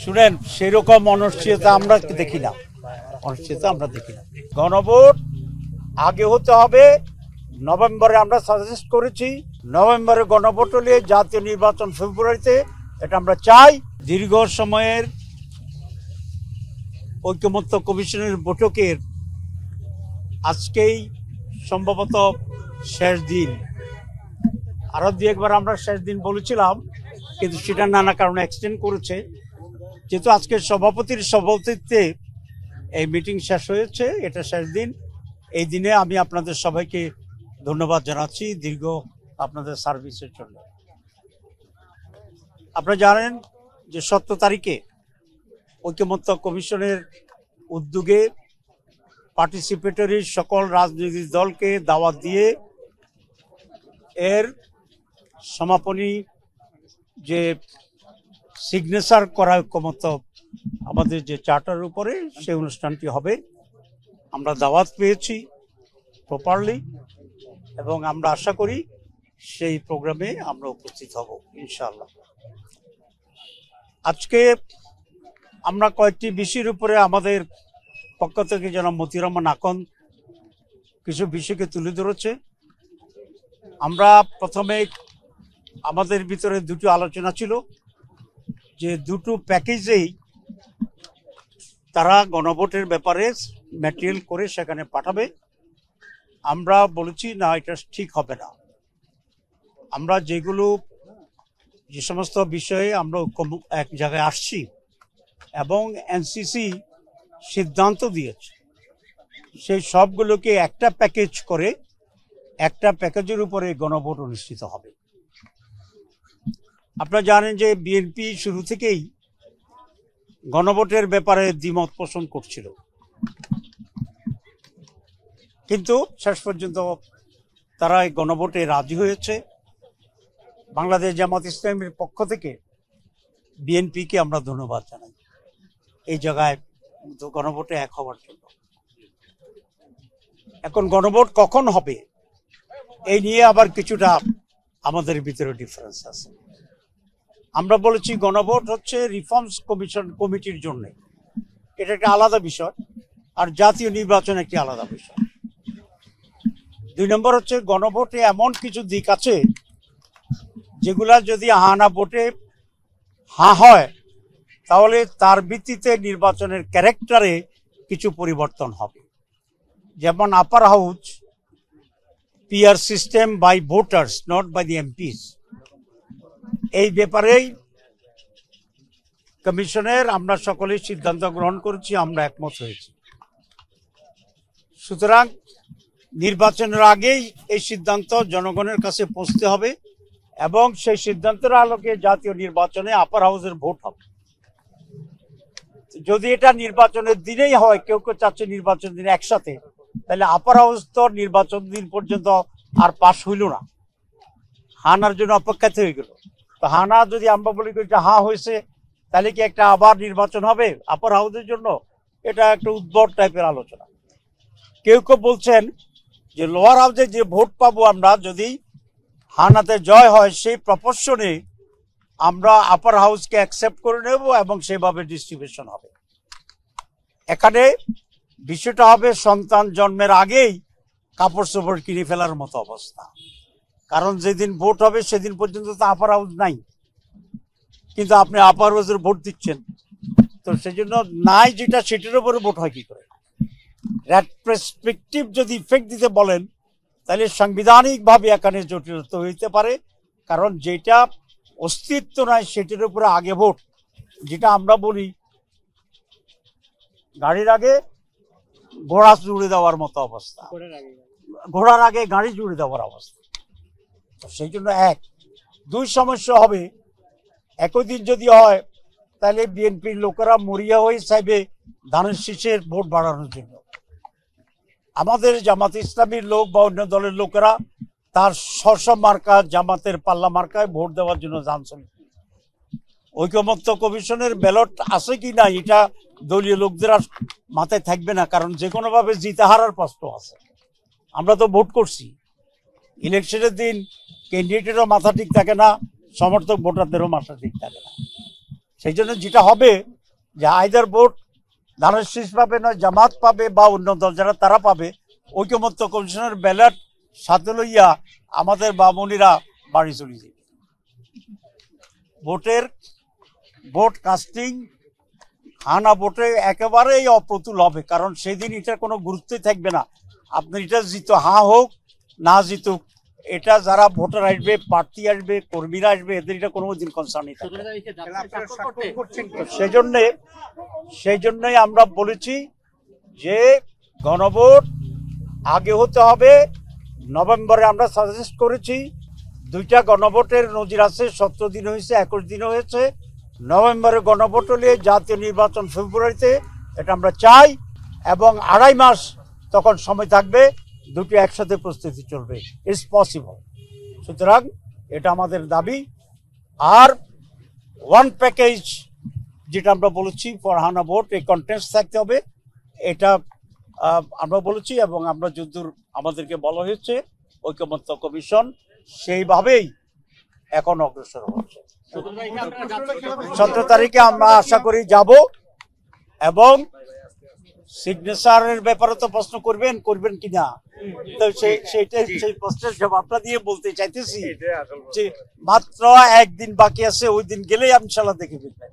শুনেন, সেরকম অনিশ্চয়তা আমরা দেখি না, অনিশ্চয়তা আমরা দেখি না। গণভোট আগে হতে হবে নভেম্বরে, আমরা সাজেস্ট করেছি নভেম্বরে গণভোট হলে জাতীয় নির্বাচন ফেব্রুয়ারিতে, এটা আমরা চাই। দীর্ঘ সময়ের ঐকমত্য কমিশনের বৈঠকের আজকেই সম্ভবত শেষ দিন। আরো দু একবার আমরা শেষ দিন বলেছিলাম, কিন্তু সেটা নানা কারণে এক্সটেন্ড করেছে। যেহেতু আজকে সভাপতির সভাপতিত্বে এই মিটিং শেষ হয়েছে, এটা শেষ দিন। এই দিনে আমি আপনাদের সবাইকে ধন্যবাদ জানাচ্ছি দীর্ঘ আপনাদের সার্ভিসের জন্য। আপনারা জানেন যে 17 তারিখে ঐকমত্য কমিশনের উদ্যোগে পার্টিসিপেটরি সকল রাজনৈতিক দলকে দাওয়াত দিয়ে এর সমাপনী যে সিগনেচার করা ঐকমত্য আমাদের যে চার্টার উপরে, সেই অনুষ্ঠানটি হবে। আমরা দাওয়াত পেয়েছি প্রপারলি এবং আমরা আশা করি সেই প্রোগ্রামে আমরা উপস্থিত হব ইনশাআল্লাহ। আজকে আমরা কয়েকটি বিষয়ের উপরে আমাদের পক্ষ থেকে জনাব মতিউর রহমান আকন কিছু বিষয়কে তুলে ধরেছে। আমরা প্রথমে আমাদের ভিতরে দুটো আলোচনা ছিল যে দুটো প্যাকেজেই তারা গণভোটের ব্যাপারে ম্যাটেরিয়াল করে সেখানে পাঠাবে। আমরা বলেছি না, এটা ঠিক হবে না। আমরা যে সমস্ত বিষয়ে আমরা এক জায়গায় আসছি এবং এনসিসি সিদ্ধান্ত দিয়েছে, সেই সবগুলোকে একটা প্যাকেজ করে একটা প্যাকেজের উপরে গণভোট অনুষ্ঠিত হবে। আপনারা জানেন যে বিএনপি শুরু থেকেই গণভোটের ব্যাপারে দ্বিমত পোষণ করছিল, কিন্তু শেষ পর্যন্ত তারা এই গণভোটে রাজি হয়েছে। বাংলাদেশ জামাত ইসলামীর পক্ষ থেকে বিএনপিকে আমরা ধন্যবাদ জানাই এই জায়গায় গণভোটে এক হওয়ার জন্য। এখন গণভোট কখন হবে এই নিয়ে আবার কিছুটা আমাদের ভিতরে ডিফারেন্স আছে। আমরা বলেছি গণভোট হচ্ছে রিফর্মস কমিটির জন্য, এটা একটা আলাদা বিষয়, আর জাতীয় নির্বাচন একটি আলাদা বিষয়। 2 নম্বর হচ্ছে গণভোটে এমন কিছু দিক আছে যেগুলা যদি হানা ভোটে হ্যাঁ হয় তাহলে তার ভিত্তিতে নির্বাচনের ক্যারেক্টারে কিছু পরিবর্তন হবে। যেমন upper house PR system by voters, not by the MPs, এই ব্যাপারেই কমিশনের আমরা সকলেই সিদ্ধান্ত গ্রহণ করেছি, আমরা একমত হয়েছি। সুতরাং নির্বাচনের আগেই এই সিদ্ধান্ত জনগণের কাছে পৌঁছতে হবে এবং সেই সিদ্ধান্তের আলোকে জাতীয় নির্বাচনে আপার হাউসের ভোট হবে। যদি এটা নির্বাচনের দিনেই হয়, কেউ কেউ চাচ্ছে নির্বাচন দিনে একসাথে, তাহলে আপার হাউস তো নির্বাচন দিন পর্যন্ত আর পাশ হইল না, হানার জন্য অপেক্ষাতে হয়ে গেল। তো হানা যদি আমরা বলি যে হ্যাঁ হয়েছে, তাহলে কি একটা আবার নির্বাচন হবে আপার হাউসের জন্য? এটা একটা উদ্ভট টাইপের আলোচনা। কেউ কেউ বলছেন যে লোয়ার হাউসে যে ভোট পাবো আমরা, যদি হানাতে জয় হয়, সেই প্রপোর্শনে আমরা আপার হাউসকে অ্যাকসেপ্ট করে নেব এবং সেভাবে ডিস্ট্রিবিউশন হবে। এখানে বিষয়টা হবে সন্তান জন্মের আগেই কাপড় চোপড় কিনে ফেলার মতো অবস্থা, কারণ যেদিন ভোট হবে সেদিন পর্যন্ত তো আপার হাউস নাই, কিন্তু আপনি আপার হাউসের ভোট দিচ্ছেন। তো সেই জন্য নাই যেটা, সেটার উপরে ভোট হয় কি করে? রেট্রোস্পেক্টিভ যদি ইফেক্ট দিতে বলেন, তাহলে সাংবিধানিকভাবে এখানে জটিলতা হইতে পারে, কারণ যেটা অস্তিত্ব নাই সেটার উপরে আগে ভোট, যেটা আমরা বলি গাড়ির আগে ঘোড়া জুড়ে দেওয়ার মতো অবস্থা, ঘোড়ার আগে গাড়ি জুড়ে দেওয়ার অবস্থা। সেই জন্য 2 সমস্যা হবে। একই দিন যদি হয়, তাহলে বিএনপির লোকেরা মরিয়া হয়ে চাইবে ধানের শীষের ভোট বাড়ানোর জন্য। আমাদের জামাত ইসলামীর লোক বা অন্য দলের লোকেরা তার স্ব মার্কা, জামাতের পাল্লা মার্কায় ভোট দেওয়ার জন্য জানছেন। ঐকমত্য কমিশনের ব্যালট আছে কি না এটা দলীয় লোকদের আর মাথায় থাকবে না, কারণ যে কোনোভাবে জিতে হারার প্রশ্ন আছে। আমরা তো ভোট করছি, ইলেকশনের দিন ক্যান্ডিডেটেরও মাথা ঠিক থাকে না, সমর্থক ভোটারদেরও মাথা ঠিক থাকে না। সেই জন্য যেটা হবে যে আইদার ভোট ধানের শীষ পাবে না জামাত পাবে বা অন্য দল যারা তারা পাবে, ঐকমত্য কমিশনের ব্যালট সাথে লইয়া আমাদের বামুনিরা বাড়ি চলে যাবে। ভোট কাস্টিং হানা ভোটে একেবারেই অপ্রতুল হবে, কারণ সেদিন এটার কোনো গুরুত্বই থাকবে না। আপনি এটা জিত হা হোক না জিতুক, এটা যারা ভোটার আসবে, প্রার্থী আসবে, কর্মীরা আসবে, এদের এটা কোনো দিন কনসার্নই থাকবে না। সেই জন্যই আমরা বলেছি যে গণভোট আগে হতে হবে। নভেম্বরে আমরা সাজেস্ট করেছি, 2টা গণভোটের নজির আছে, 17 দিন হয়েছে, 21 দিন হয়েছে। নভেম্বরে গণভোট হলে জাতীয় নির্বাচন ফেব্রুয়ারিতে, এটা আমরা চাই, এবং 2.5 মাস তখন সময় থাকবে, দুটো একসাথে প্রস্তুতি চলবে। It's possible. সুতরাং এটা আমাদের দাবি। আর ওয়ান প্যাকেজ যেটা আমরা বলেছি ফর হানা ভোট, এই কন্টেন্টস থাকতে হবে, এটা আমরা বলেছি, এবং আমরা যদ্দূর আমাদেরকে বলা হয়েছে ঐকমত্য কমিশন সেইভাবেই এখন অগ্রসর হচ্ছে। 17 তারিখে আমরা আশা করি যাব, এবং সিগনেচারের ব্যাপারে তো প্রশ্ন করবেন কিনা, তো সেই প্রশ্নের জবাবটা দিয়ে বলতে চাইতেছি যে মাত্র 1 দিন বাকি আছে, ওই দিন গেলেই ইনশাল্লাহ দেখে ফেলবেন।